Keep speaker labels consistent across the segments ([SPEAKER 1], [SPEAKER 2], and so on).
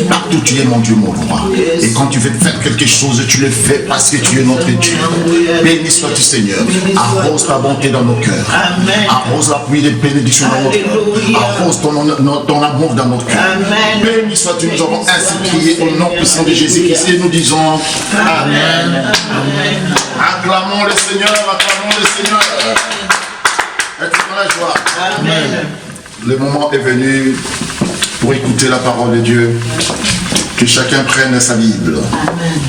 [SPEAKER 1] Partout tu es mon Dieu, mon roi. Et quand tu veux faire quelque chose, tu le fais parce que tu es notre Dieu. Béni sois-tu, Seigneur. Arrose ta bonté dans nos cœurs. Arrose la pluie des bénédictions dans notre cœur. Arrose ton amour dans notre cœur. Béni sois-tu, nous avons ainsi prié au nom puissant de Jésus-Christ et nous disons Amen. Acclamons le Seigneur, acclamons le Seigneur. Être dans la joie. Amen. Le moment est venu pour écouter la parole de Dieu. Que chacun prenne sa Bible. Amen.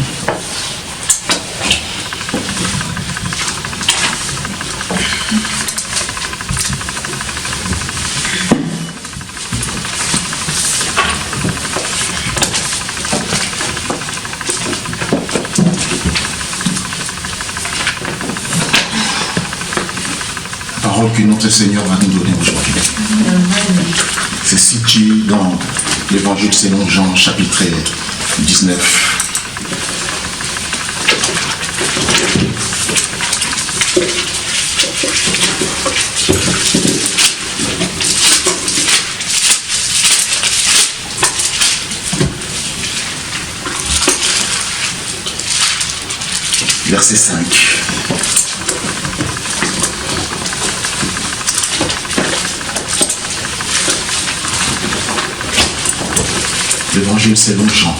[SPEAKER 1] Que notre Seigneur va nous donner aujourd'hui. C'est situé dans l'évangile selon Jean, chapitre 19. Verset 5. L'évangile selon Jean,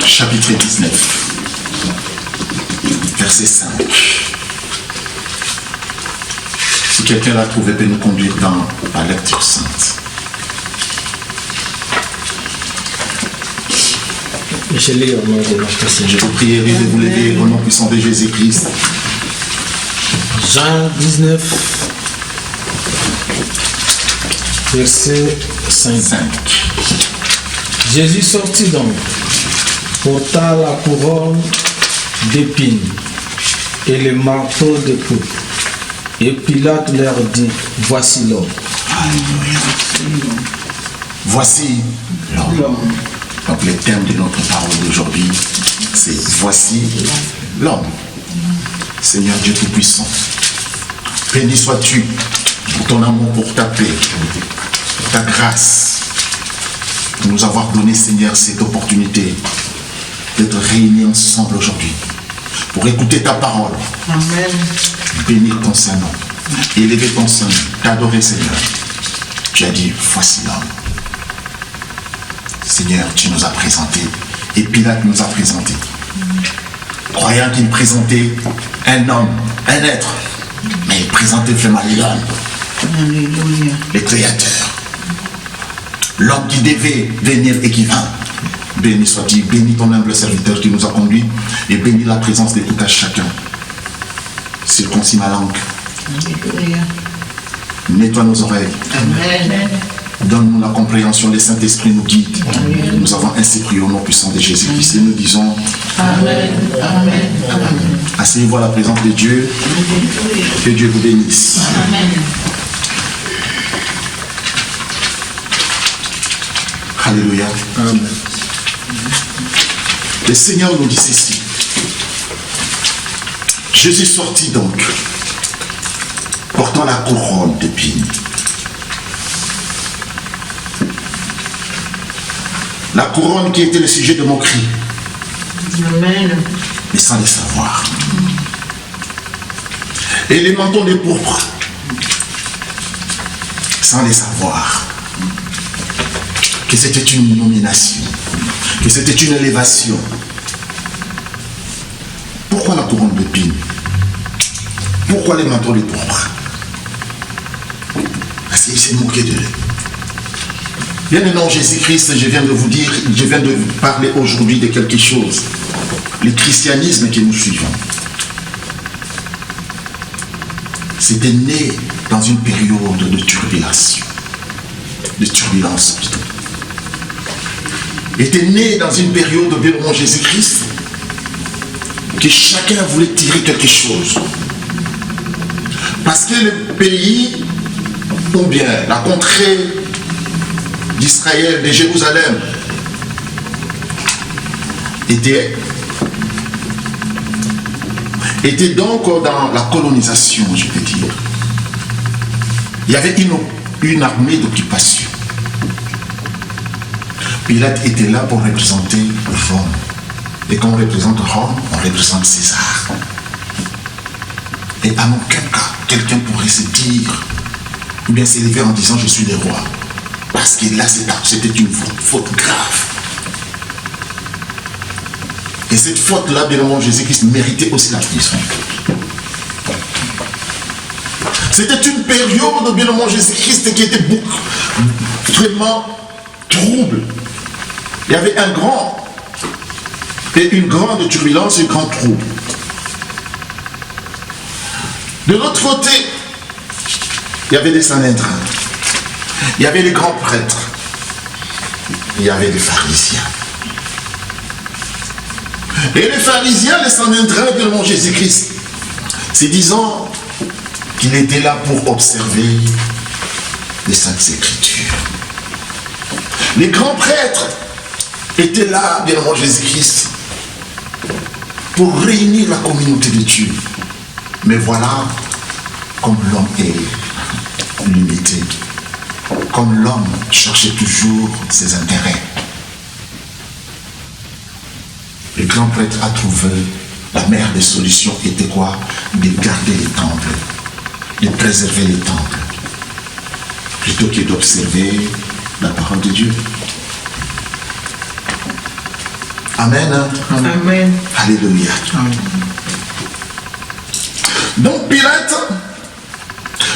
[SPEAKER 1] chapitre 19, verset 5. Si quelqu'un l'a trouvé, peut nous conduire dans la lecture sainte.
[SPEAKER 2] Je lis au nom de notre Seigneur.
[SPEAKER 1] Je vous prierai de vous lever au nom puissant de Jésus-Christ.
[SPEAKER 2] Jean 19. Verset 5. Jésus sortit donc, porta la couronne d'épines et le marteau de coupe. Et Pilate leur dit, voici l'homme.
[SPEAKER 1] Voici l'homme. Donc le thème de notre parole d'aujourd'hui, c'est voici l'homme. Seigneur Dieu Tout-Puissant, béni sois-tu pour ton amour, pour ta paix, pour ta grâce, de nous avoir donné, Seigneur, cette opportunité d'être réunis ensemble aujourd'hui pour écouter ta parole. Amen. Bénir ton Saint-Nom, élever ton Saint-Nom, t'adorer, Seigneur. Tu as dit, voici l'homme. Seigneur, tu nous as présenté, et Pilate nous a présenté, croyant qu'il présentait un homme, un être, mais il présentait vraiment l'homme, le Créateur, l'homme qui devait venir et qui vint. Béni sois-tu, bénis ton humble serviteur qui nous a conduits, et bénis la présence de tout à chacun. Circoncis ma langue. Nettoie nos oreilles. Amen. Donne-nous la compréhension, le Saint-Esprit nous guide. Amen. Nous avons ainsi prié au nom puissant de Jésus-Christ et nous disons Amen. Amen. Amen. Asseyez-vous à la présence de Dieu. Que Dieu vous bénisse. Amen. Alléluia. Amen. Le Seigneur nous dit ceci. Jésus sortit donc, portant la couronne d'épines. La couronne qui était le sujet de moquerie. Amen. Mais sans le savoir. Et les manteaux de pourpre. Sans le savoir. Que c'était une nomination. Que c'était une élévation. Pourquoi la couronne d'épines? Pourquoi les manteaux de pourpre? Parce qu'il s'est moqué de eux. Bien le nom Jésus-Christ, je viens de vous dire, je viens de vous parler aujourd'hui de quelque chose. Le christianisme que nous suivons. C'était né dans une période de turbulence. De turbulence plutôt. Était né dans une période de bien le nom Jésus-Christ que chacun voulait tirer quelque chose. Parce que le pays, ou bien la contrée d'Israël, de Jérusalem, était donc dans la colonisation, je peux dire. Il y avait une armée d'occupation. Pilate était là pour représenter Rome. Et quand on représente Rome, on représente César. Et à aucun cas, quelqu'un pourrait se dire, ou bien s'élever en disant je suis le roi. Parce que là, c'était une faute grave. Et cette faute-là, bien évidemment, Jésus-Christ méritait aussi la prison. C'était une période, bien évidemment, Jésus-Christ qui était vraiment trouble. Il y avait une grande turbulence et un grand trouble. De l'autre côté, il y avait les Sanhédrins, il y avait les grands prêtres, il y avait les pharisiens. Et les pharisiens, les Sanhédrins, bien évidemment, Jésus-Christ, c'est disant qu'il était là pour observer les Saintes Écritures. Les grands prêtres étaient là, bien évidemment, Jésus-Christ, pour réunir la communauté de Dieu. Mais voilà, comme l'homme est limité, comme l'homme cherchait toujours ses intérêts, le grand prêtre a trouvé la meilleure des solutions était quoi? De garder les temples, de préserver les temples, plutôt que d'observer la parole de Dieu. Amen.
[SPEAKER 3] Amen.
[SPEAKER 1] Alléluia. Donc Pilate,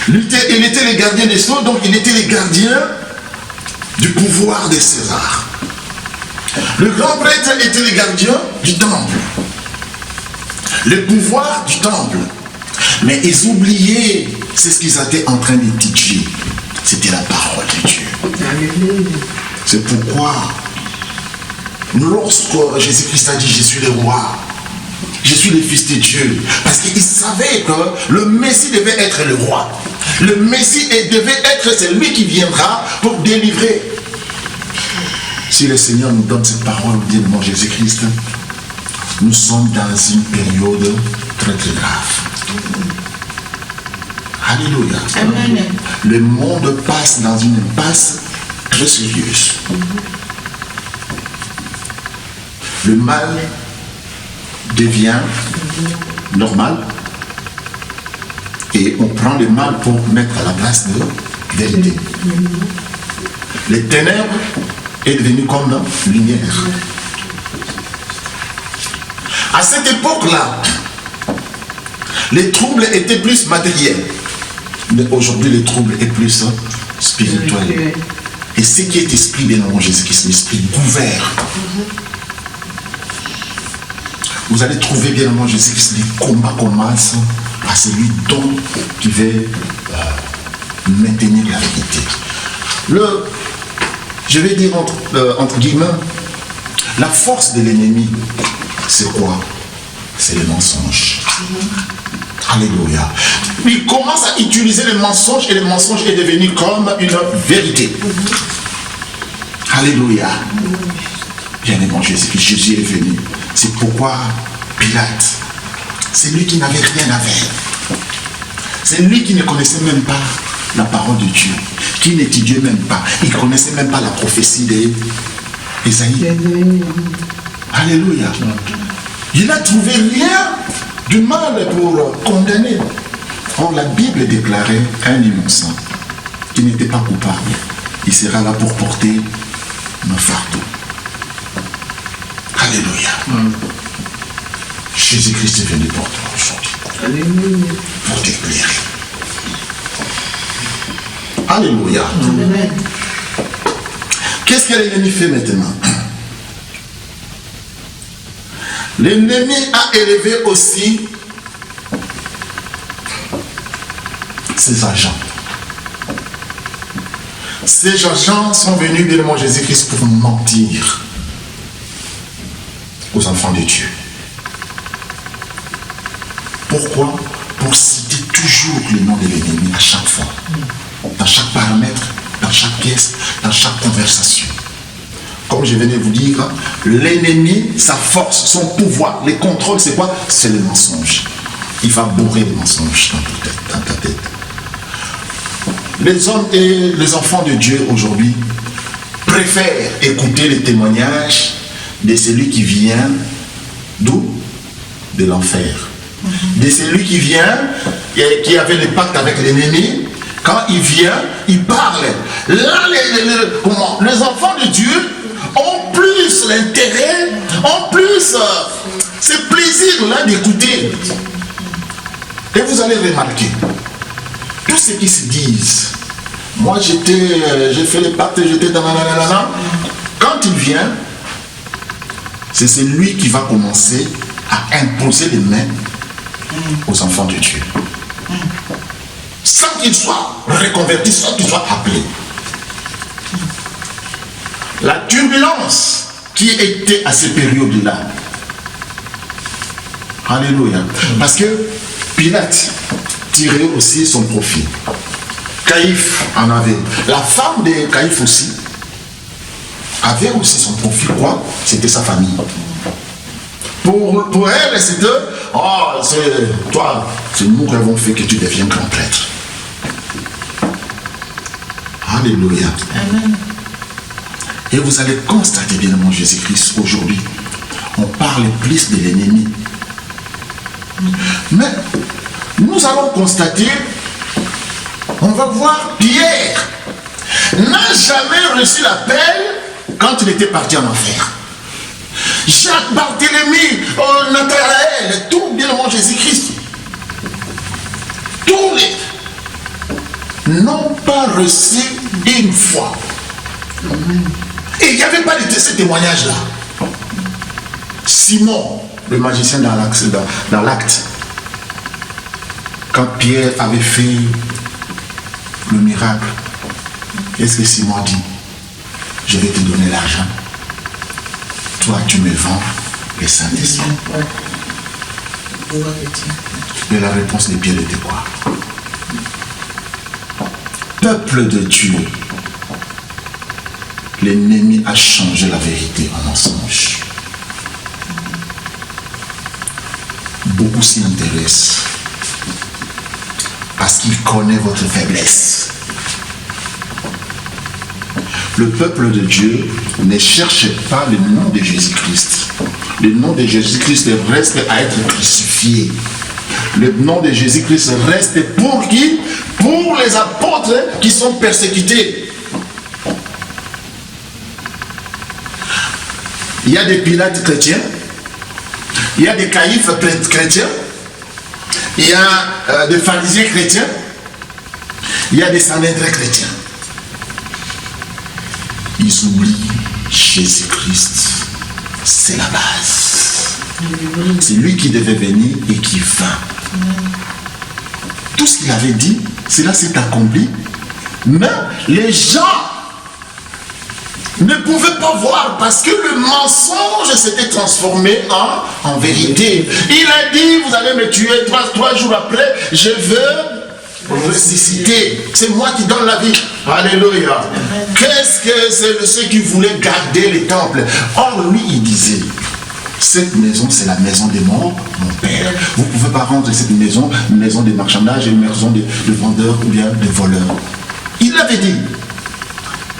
[SPEAKER 1] il était le gardien des sceaux, donc il était le gardien du pouvoir de César. Le grand prêtre était le gardien du temple, le pouvoir du temple. Mais ils oubliaient, c'est ce qu'ils étaient en train d'étudier, c'était la parole de Dieu. C'est pourquoi, lorsque Jésus-Christ a dit « Je suis le roi », je suis le fils de Dieu. Parce qu'il savait que le Messie devait être le roi. Le Messie devait être celui qui viendra pour délivrer. Si le Seigneur nous donne cette parole, bien mon Jésus-Christ, nous sommes dans une période très très grave. Alléluia.
[SPEAKER 3] Amen.
[SPEAKER 1] Le monde passe dans une impasse très sérieuse. Le mal devient normal et on prend le mal pour mettre à la place de vérité. Les ténèbres est devenu comme la lumière. À cette époque-là, les troubles étaient plus matériels, mais aujourd'hui les troubles est plus spirituel. Et ce qui est esprit, bien évidemment, Jésus-Christ, l'esprit gouverne. Vous allez trouver bien évidemment Jésus-Christ, les combats commencent à celui dont qui veut maintenir la vérité. Je vais dire entre guillemets, la force de l'ennemi, c'est quoi? C'est le mensonge. Alléluia. Il commence à utiliser le mensonge et le mensonge est devenu comme une vérité. Alléluia. Bien-aimé Jésus-Christ, Jésus est venu. C'est pourquoi Pilate, c'est lui qui n'avait rien à faire. C'est lui qui ne connaissait même pas la parole de Dieu, qui n'étudiait même pas. Il ne connaissait même pas la prophétie d'Ésaïe. Alléluia. Il n'a trouvé rien du mal pour condamner. Or, la Bible déclarait un innocent qui n'était pas coupable. Il sera là pour porter nos fardeaux. Alléluia. Jésus-Christ est venu pour toi aujourd'hui.
[SPEAKER 3] Alléluia.
[SPEAKER 1] Pour t'éclairer. Alléluia.
[SPEAKER 3] Amen.
[SPEAKER 1] Qu'est-ce que l'ennemi fait maintenant? L'ennemi a élevé aussi ses agents. Ces agents sont venus, bien évidemment, Jésus-Christ pour mentir aux enfants de Dieu. Pourquoi? Pour citer toujours le nom de l'ennemi à chaque fois, dans chaque paramètre, dans chaque pièce, dans chaque conversation. Comme je venais de vous dire, l'ennemi, sa force, son pouvoir, les contrôles, c'est quoi? C'est le mensonge. Il va bourrer les mensonges dans ta tête. Les hommes et les enfants de Dieu aujourd'hui préfère écouter les témoignages de celui qui vient d'où? De l'enfer. De celui qui vient, qui avait le pacte avec l'ennemi. Quand il vient, il parle. Là, les enfants de Dieu ont plus l'intérêt, ont plus ce plaisir-là d'écouter. Et vous allez remarquer, tout ce qui se disent, moi j'ai fait le pacte, j'étais dans la. Quand il vient, c'est celui qui va commencer à imposer les mains aux enfants de Dieu. Sans qu'ils soient reconvertis, sans qu'ils soient appelés. La turbulence qui était à ces périodes-là. Alléluia. Parce que Pilate tirait aussi son profit. Caïphe en avait. La femme de Caïphe aussi avait aussi son profit. Quoi? C'était sa famille. Pour elle, c'était c'est toi, c'est nous qui avons fait que tu deviens grand prêtre. Alléluia.
[SPEAKER 3] Amen.
[SPEAKER 1] Et vous allez constater, bien mon Jésus-Christ, aujourd'hui, on parle plus de l'ennemi. Mais nous allons constater, on va voir Pierre n'a jamais reçu l'appel quand il était parti en enfer. Jacques, Barthélemy, Nathanaël, tout bien mon Jésus-Christ, tous les n'ont pas reçu une fois. Et il n'y avait pas de ce témoignage-là. Simon, le magicien dans l'acte, quand Pierre avait fait le miracle, qu'est-ce que Simon a dit? Je vais te donner l'argent. Toi, tu me vends le Saint-Esprit. Et la réponse de Pierre était quoi? Peuple de Dieu, l'ennemi a changé la vérité en mensonge. Beaucoup s'y intéressent parce qu'il connaît votre faiblesse. Le peuple de Dieu ne cherche pas le nom de Jésus-Christ. Le nom de Jésus-Christ reste à être crucifié. Le nom de Jésus-Christ reste pour qui? Pour les apôtres qui sont persécutés. Il y a des Pilates chrétiens, il y a des Caïphes chrétiens, il y a des pharisiens chrétiens, il y a des Sanhédrins chrétiens. Ils oublient Jésus-Christ, c'est la base. C'est lui qui devait venir et qui vint. Tout ce qu'il avait dit, cela s'est accompli. Mais les gens ne pouvaient pas voir parce que le mensonge s'était transformé en vérité. Il a dit, vous allez me tuer 3 jours après, je veux ressusciter. C'est moi qui donne la vie. Alléluia. Qu'est-ce que c'est ceux qui voulaient garder les temples? Or, lui, il disait, cette maison, c'est la maison de mon père. Vous ne pouvez pas rendre cette maison une maison de marchandage, une maison de vendeurs ou bien de voleurs. Il l'avait dit.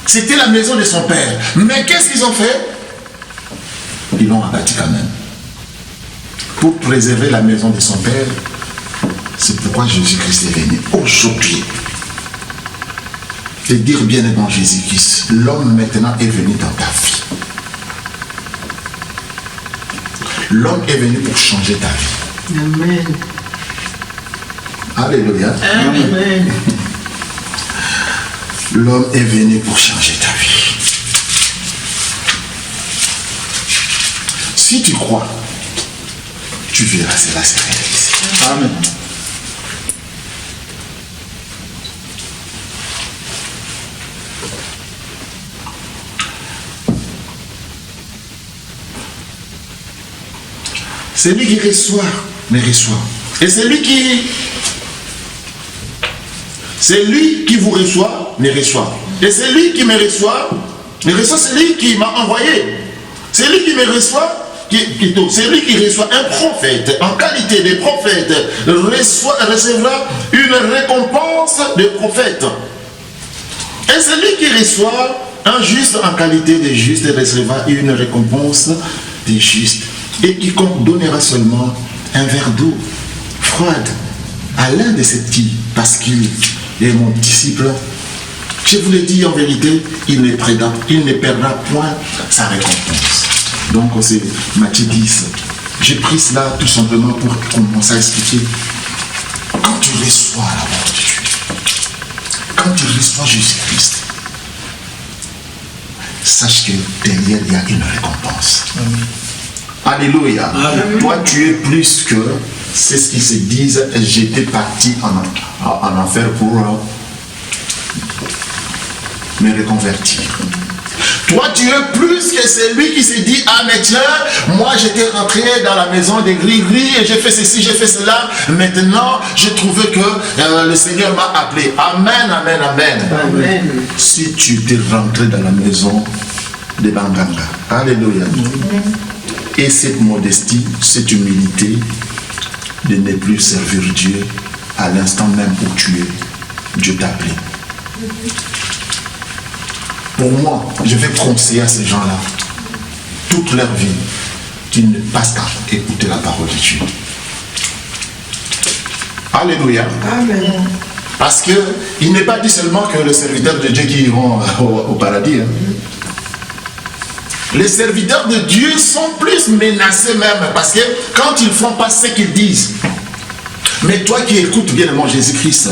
[SPEAKER 1] C'était la maison de son père. Mais qu'est-ce qu'ils ont fait? Ils l'ont abattu quand même. Pour préserver la maison de son père, c'est pourquoi Jésus-Christ est venu aujourd'hui. Te dire bien dans Jésus-Christ, l'homme maintenant est venu dans ta vie. L'homme est venu pour changer ta vie.
[SPEAKER 3] Amen.
[SPEAKER 1] Alléluia.
[SPEAKER 3] Amen.
[SPEAKER 1] L'homme est venu pour changer ta vie. Si tu crois, tu verras cela se réaliser. Amen. Celui qui reçoit, me reçoit. Et celui qui vous reçoit, me reçoit. Et celui qui me reçoit celui qui m'a envoyé. Celui qui me reçoit, celui qui reçoit un prophète, en qualité de prophète, recevra une récompense de prophète. Et celui qui reçoit un juste en qualité de juste recevra une récompense des justes. Et quiconque donnera seulement un verre d'eau froide à l'un de ces petits, parce qu'il est mon disciple, je vous le dis en vérité, il ne perdra point sa récompense. Donc c'est Matthieu 10. J'ai pris cela tout simplement pour commencer à expliquer. Quand tu reçois la mort de Dieu, quand tu reçois Jésus-Christ, sache que derrière il y a une récompense. Amen. Alléluia. Amen. Toi tu es plus que, c'est ce qu'ils se disent, j'étais parti en enfer pour me reconvertir. Toi, tu es plus que celui qui se dit, ah mais tiens, moi j'étais rentré dans la maison des gris-gris et j'ai fait ceci, j'ai fait cela. Maintenant, j'ai trouvé que le Seigneur m'a appelé. Amen, amen, amen. Amen. Si tu étais rentré dans la maison des Banganga. Alléluia. Amen. Et cette modestie, cette humilité de ne plus servir Dieu à l'instant même où tu es, Dieu t'a appelé. Pour moi, je vais conseiller à ces gens-là, toute leur vie, qu'ils ne passent qu'à écouter la parole de Dieu. Alléluia. Amen. Parce qu'il n'est pas dit seulement que les serviteurs de Dieu qui iront au paradis. Hein. Les serviteurs de Dieu sont plus menacés même, parce que quand ils ne font pas ce qu'ils disent. Mais toi qui écoutes bien le nom Jésus-Christ,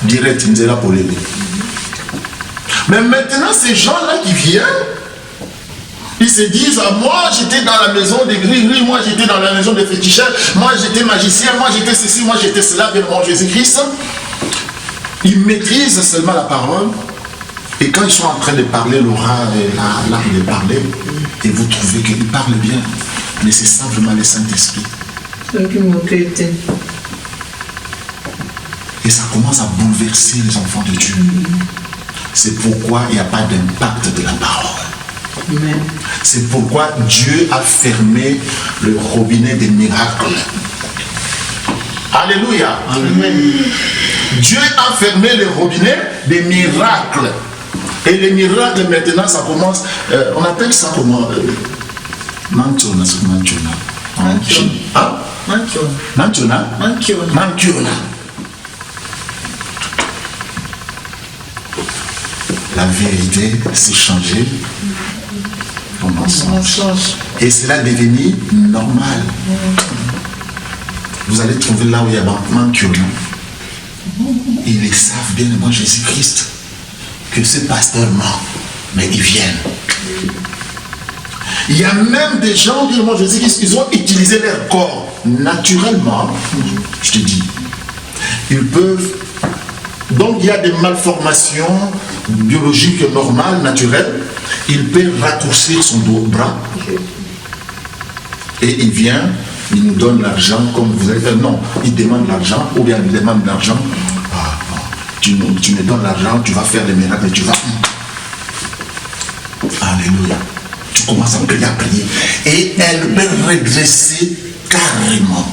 [SPEAKER 1] direct, il sera pour l'aider. Mais maintenant, ces gens-là qui viennent, ils se disent, ah, moi j'étais dans la maison des gris-gris, moi j'étais dans la maison des féticheurs, moi j'étais magicien, moi j'étais ceci, moi j'étais cela, bien mon Jésus-Christ. Ils maîtrisent seulement la parole, et quand ils sont en train de parler, l'oral et l'art de parler, et vous trouvez qu'ils parlent bien, mais c'est simplement le Saint-Esprit. Et ça commence à bouleverser les enfants de Dieu. C'est pourquoi il n'y a pas d'impact de la parole. Amen. C'est pourquoi Dieu a fermé le robinet des miracles. Alléluia. Amen. Dieu a fermé le robinet des miracles. Et les miracles maintenant, ça commence, on appelle ça comment Mantiona. La vérité s'est changée en mensonge. Et cela est devenu normal. Vous allez trouver là où il y a Mankiona. Ils les savent bien, moi Jésus-Christ, que ce pasteur ment, mais ils viennent. Il y a même des gens, bien moi Jésus-Christ, ils ont utilisé leur corps naturellement. Je te dis, ils peuvent. Donc il y a des malformations biologiques normales, naturelles. Il peut raccourcir son bras. Et il vient, il nous donne l'argent, comme vous avez fait. Non, il demande l'argent, ou bien il demande l'argent. Ah, tu me donnes l'argent, tu vas faire des miracles et tu vas. Alléluia. Tu commences à prier, et elle peut redresser carrément.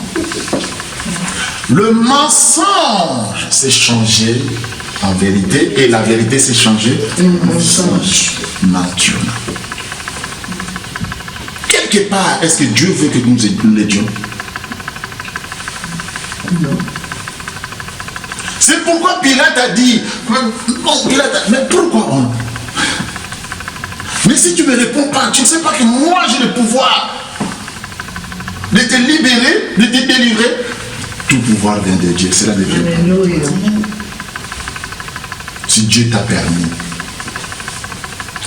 [SPEAKER 1] Le mensonge s'est changé en vérité, et la vérité s'est changée en mensonge. Mankiona. Quelque part, est-ce que Dieu veut que nous l'aidions? Non. C'est pourquoi Pilate a dit, mais pourquoi on? Mais si tu ne me réponds pas, tu ne sais pas que moi j'ai le pouvoir de te libérer, de te délivrer. Tout pouvoir vient de Dieu, cela devient. Alléluia. Si Dieu t'a permis.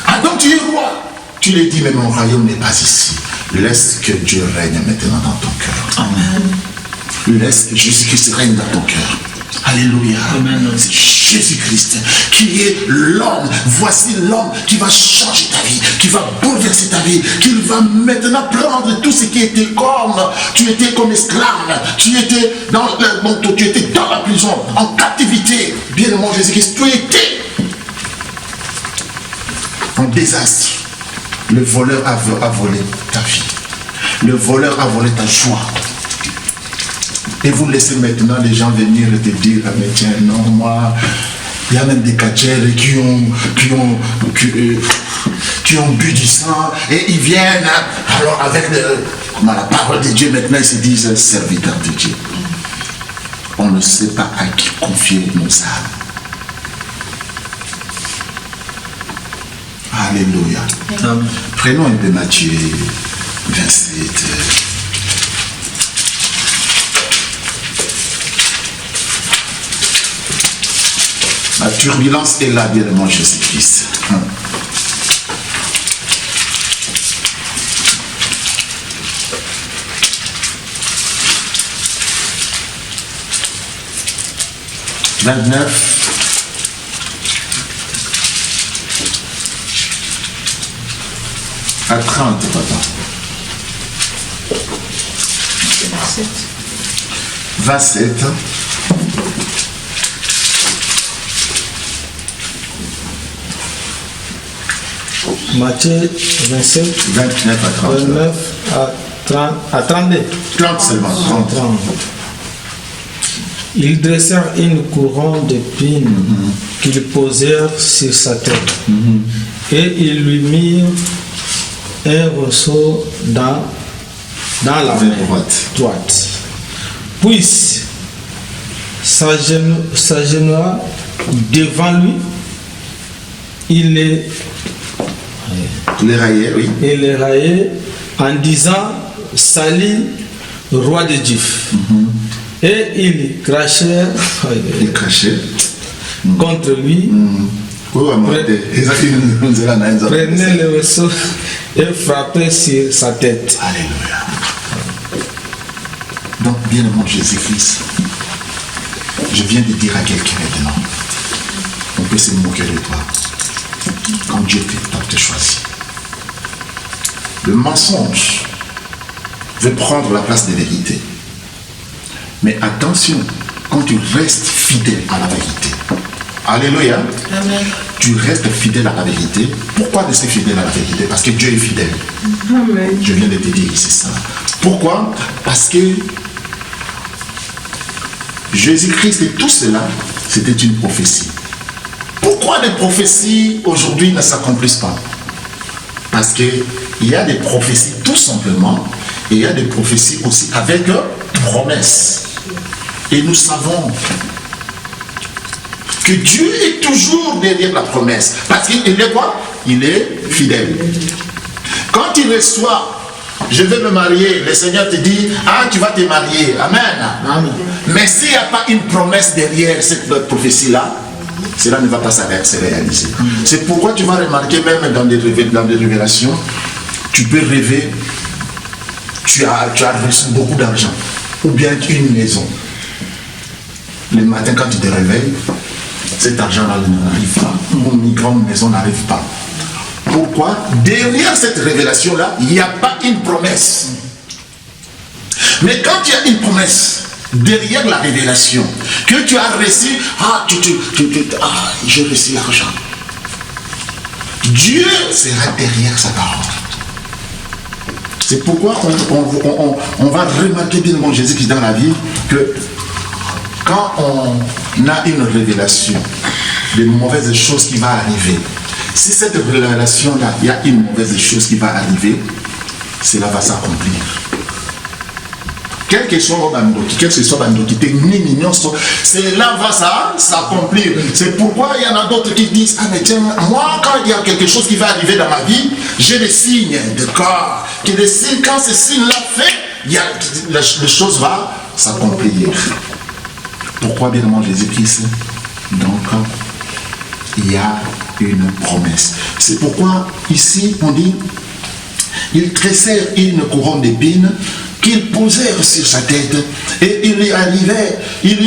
[SPEAKER 1] Ah donc tu es roi. Tu lui dis, mais mon royaume n'est pas ici. Laisse que Dieu règne maintenant dans ton cœur. Amen. Laisse que Jésus-Christ règne dans ton cœur. Alléluia. Amen. C'est Jésus-Christ qui est l'homme. Voici l'homme qui va changer ta vie, qui va bouleverser ta vie, qui va maintenant prendre tout ce qui était comme, tu étais comme esclave, tu étais dans la prison, en captivité. Bien-aimé Jésus-Christ, tu étais en désastre. Le voleur a volé ta vie. Le voleur a volé ta joie. Et vous laissez maintenant les gens venir et te dire, ah mais tiens, non, moi, Il y a même des catcheurs qui ont bu du sang et ils viennent, alors avec la parole de Dieu, maintenant ils se disent serviteurs de Dieu. On ne sait pas à qui confier nos âmes. Alléluia.
[SPEAKER 2] Amen.
[SPEAKER 1] Prenons un peu Matthieu 27. La turbulence est là, bien aimé Jésus-Christ. « 29. À 30, papa. 27.
[SPEAKER 2] Matthieu 27,
[SPEAKER 1] 29 à 30.
[SPEAKER 2] 29 à 32.
[SPEAKER 1] 30 seulement. 30.
[SPEAKER 2] 30. Ils dressèrent une couronne d'épines qu'ils posèrent sur sa tête. Et ils lui mirent un ressaut dans la main droite. Puis s'agenouilla devant lui. Il les raillait, oui. Il les raillait en disant Salut, roi des Juifs. Et ils crachèrent contre lui. Prenaient le ressaut et frappaient sur sa tête.
[SPEAKER 1] Alléluia. Donc, bien aimé Jésus-Christ, je viens de dire à quelqu'un maintenant, on peut se moquer de toi quand Dieu t'a choisi. Le mensonge veut prendre la place des vérités. Mais attention, quand tu restes fidèle à la vérité. Alléluia.
[SPEAKER 3] Amen.
[SPEAKER 1] Tu restes fidèle à la vérité. Pourquoi rester fidèle à la vérité? Parce que Dieu est fidèle.
[SPEAKER 3] Amen.
[SPEAKER 1] Je viens de te dire ici ça. Pourquoi? Parce que Jésus-Christ et tout cela, c'était une prophétie. Pourquoi les prophéties aujourd'hui ne s'accomplissent pas? Parce qu'il y a des prophéties tout simplement, et il y a des prophéties aussi avec promesses. Et nous savons que Dieu est toujours derrière la promesse. Parce qu'il est quoi? Il est fidèle. Quand il reçoit, je vais me marier, le Seigneur te dit, ah, tu vas te marier. Amen.
[SPEAKER 2] Amen.
[SPEAKER 1] Mais s'il n'y a pas une promesse derrière cette prophétie-là, cela ne va pas se réaliser. C'est pourquoi tu vas remarquer même dans des révélations, tu peux rêver, tu as reçu beaucoup d'argent, ou bien une maison. Le matin quand tu te réveilles, cet argent-là n'arrive pas, une grande maison n'arrive pas. Pourquoi? Derrière cette révélation-là, il n'y a pas une promesse. Mais quand il y a une promesse, derrière la révélation, que tu as reçu, j'ai reçu l'argent. Dieu sera derrière sa parole. C'est pourquoi on va remarquer bien mon Jésus-Christ dans la vie que quand on a une révélation de mauvaises choses qui va arriver, si cette révélation-là, il y a une mauvaise chose qui va arriver, cela va s'accomplir. Quel que soit Bandoki, cela va s'accomplir. C'est pourquoi il y en a d'autres qui disent, ah mais tiens, moi quand il y a quelque chose qui va arriver dans ma vie, j'ai des signes de corps. Quand ces signes-là fait, la chose va s'accomplir. Pourquoi bien aimé Jésus-Christ? Donc, il y a une promesse. C'est pourquoi ici on dit, ils tressèrent une couronne d'épines qu'ils posèrent sur sa tête et ils lui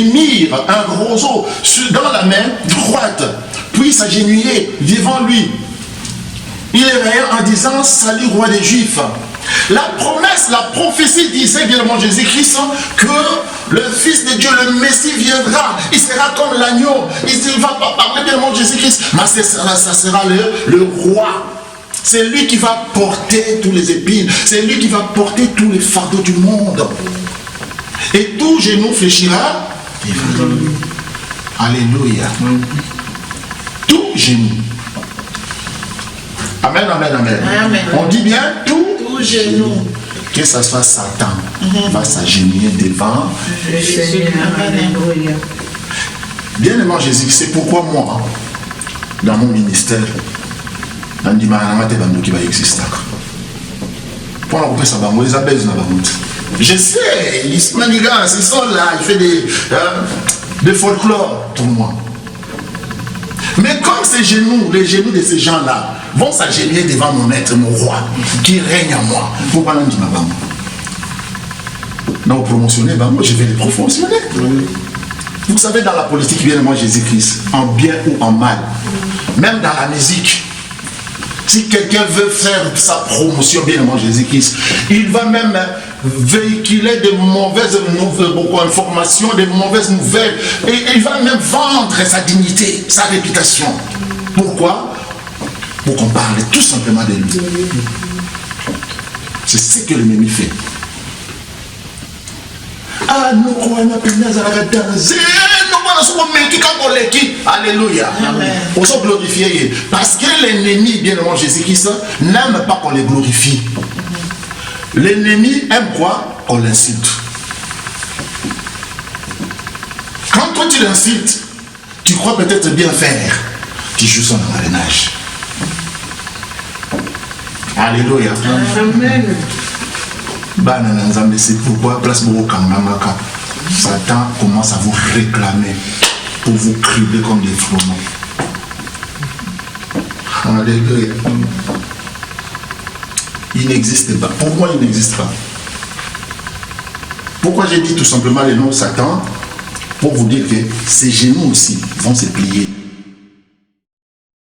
[SPEAKER 1] mirent un roseau dans la main droite, puis s'agenouiller devant lui. Il est réel en disant salut roi des Juifs. La promesse, la prophétie disait bien mon Jésus-Christ que le Fils de Dieu, le Messie viendra, il sera comme l'agneau, il ne va pas parler bien mon Jésus-Christ, mais ça sera le roi. C'est lui qui va porter tous les épines, c'est lui qui va porter tous les fardeaux du monde. Et tout genou fléchira. Alléluia. genou. Amen, amen, amen.
[SPEAKER 3] Amen.
[SPEAKER 1] On dit bien tout
[SPEAKER 3] genou.
[SPEAKER 1] Que ce soit Satan va s'agenouiller devant
[SPEAKER 3] Le Seigneur. Alléluia.
[SPEAKER 1] Bien-aimé Jésus, c'est pourquoi moi, dans mon ministère, on dit qui va exister. Pour la couper ça, les abeilles na bamout. Je sais, ils sont là, il fait des folklore pour moi. Mais comme ces genoux, les genoux de ces gens-là, vont s'agenouiller devant mon maître, mon roi, qui règne en moi. Pourquoi on dit ma maman? Non, promotionner, moi je vais les promotionner. Vous savez, dans la politique, bien moi Jésus-Christ, en bien ou en mal, même dans la musique, si quelqu'un veut faire sa promotion, bien moi Jésus-Christ, il va même véhiculer de mauvaises informations, de mauvaises nouvelles, et il va même vendre sa dignité, sa réputation. Pourquoi? Pour qu'on parle tout simplement de lui. C'est ce que l'ennemi fait. Ah, nous croyons alléluia. On se glorifier. Parce que l'ennemi, bien aimé Jésus-Christ, n'aime pas qu'on les glorifie. L'ennemi aime quoi? Qu'on l'insulte. Quand toi tu l'insultes, tu crois peut-être bien faire. Tu joues son mariage. Alléluia.
[SPEAKER 3] Amen.
[SPEAKER 1] C'est pourquoi place Satan commence à vous réclamer pour vous crier comme des fromeaux. Alléluia. Il n'existe pas. Pour moi, il n'existe pas. Pourquoi j'ai dit tout simplement le nom de Satan? Pour vous dire que ses genoux aussi vont se plier